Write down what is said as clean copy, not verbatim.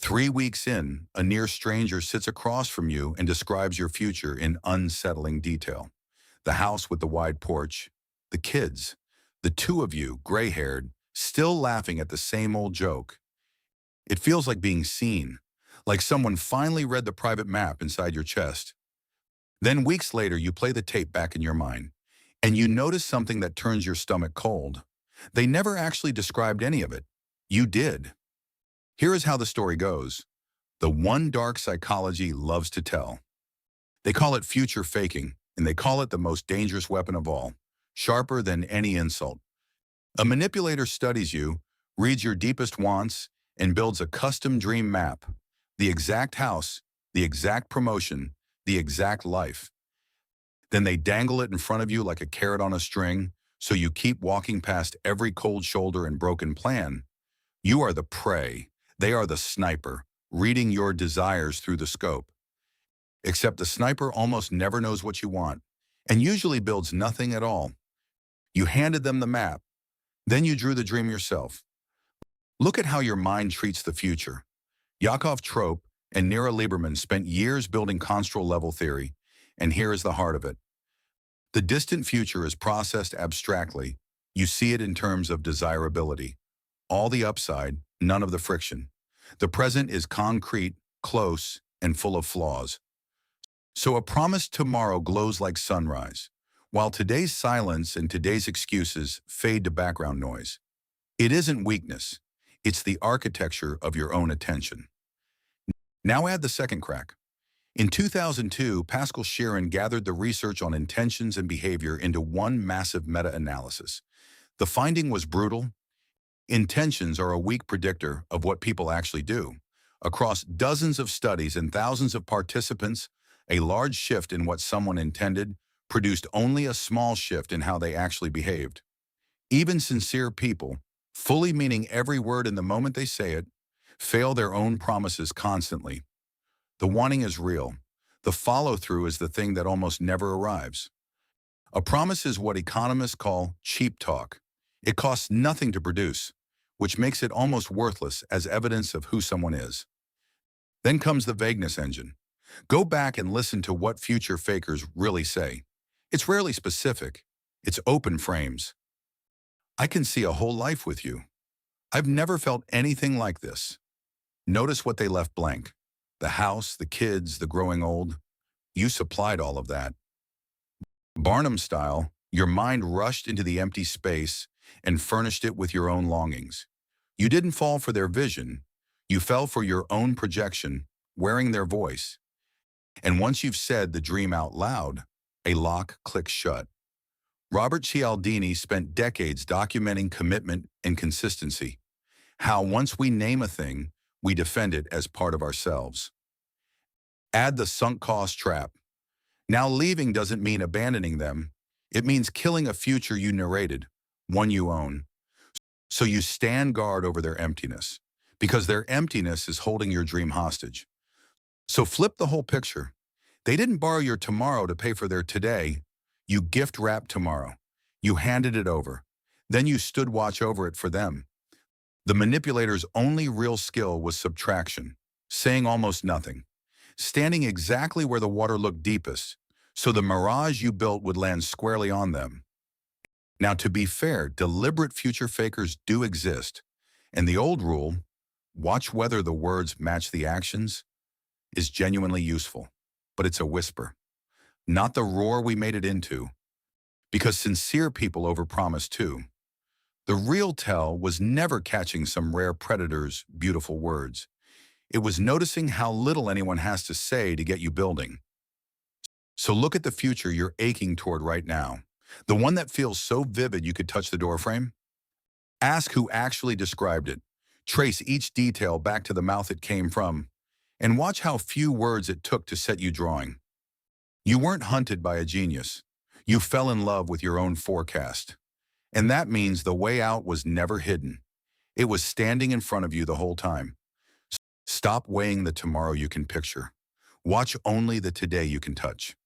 3 weeks in, a near stranger sits across from you and describes your future in unsettling detail. The house with the wide porch, the kids, the two of you, gray-haired, still laughing at the same old joke. It feels like being seen, like someone finally read the private map inside your chest. Then weeks later, you play the tape back in your mind, and you notice something that turns your stomach cold. They never actually described any of it. You did. Here is how the story goes. The one dark psychology loves to tell. They call it future faking, and they call it the most dangerous weapon of all, sharper than any insult. A manipulator studies you, reads your deepest wants, and builds a custom dream map. The exact house, the exact promotion, the exact life. Then they dangle it in front of you like a carrot on a string, so you keep walking past every cold shoulder and broken plan. You are the prey. They are the sniper, reading your desires through the scope. Except the sniper almost never knows what you want, and usually builds nothing at all. You handed them the map, then you drew the dream yourself. Look at how your mind treats the future. Yakov Trope and Nira Lieberman spent years building construal-level theory, and here is the heart of it. The distant future is processed abstractly. You see it in terms of desirability. All the upside, none of the friction. The present is concrete, close, and full of flaws. So a promised tomorrow glows like sunrise, while today's silence and today's excuses fade to background noise. It isn't weakness. It's the architecture of your own attention. Now add the second crack. In 2002, Pascal Sheeran gathered the research on intentions and behavior into one massive meta-analysis. The finding was brutal. Intentions are a weak predictor of what people actually do. Across dozens of studies and thousands of participants, a large shift in what someone intended produced only a small shift in how they actually behaved. Even sincere people, fully meaning every word in the moment they say it, fail their own promises constantly. The wanting is real. The follow-through is the thing that almost never arrives. A promise is what economists call cheap talk. It costs nothing to produce, which makes it almost worthless as evidence of who someone is. Then comes the vagueness engine. Go back and listen to what future fakers really say. It's rarely specific. It's open frames. I can see a whole life with you. I've never felt anything like this. Notice what they left blank. The house, the kids, the growing old. You supplied all of that. Barnum style, your mind rushed into the empty space and furnished it with your own longings. You didn't fall for their vision. You fell for your own projection, wearing their voice. And once you've said the dream out loud, a lock clicks shut. Robert Cialdini spent decades documenting commitment and consistency. How once we name a thing, we defend it as part of ourselves. Add the sunk cost trap. Now leaving doesn't mean abandoning them. It means killing a future you narrated, one you own. So you stand guard over their emptiness, because their emptiness is holding your dream hostage. So flip the whole picture. They didn't borrow your tomorrow to pay for their today. You gift-wrapped tomorrow. You handed it over. Then you stood watch over it for them. The manipulator's only real skill was subtraction, saying almost nothing, standing exactly where the water looked deepest, so the mirage you built would land squarely on them. Now, to be fair, deliberate future fakers do exist, and the old rule, watch whether the words match the actions, is genuinely useful, but it's a whisper, not the roar we made it into, because sincere people overpromise too. The real tell was never catching some rare predator's beautiful words. It was noticing how little anyone has to say to get you building. So look at the future you're aching toward right now, the one that feels so vivid you could touch the doorframe. Ask who actually described it. Trace each detail back to the mouth it came from, and watch how few words it took to set you drawing. You weren't hunted by a genius. You fell in love with your own forecast. And that means the way out was never hidden. It was standing in front of you the whole time. Stop weighing the tomorrow you can picture. Watch only the today you can touch.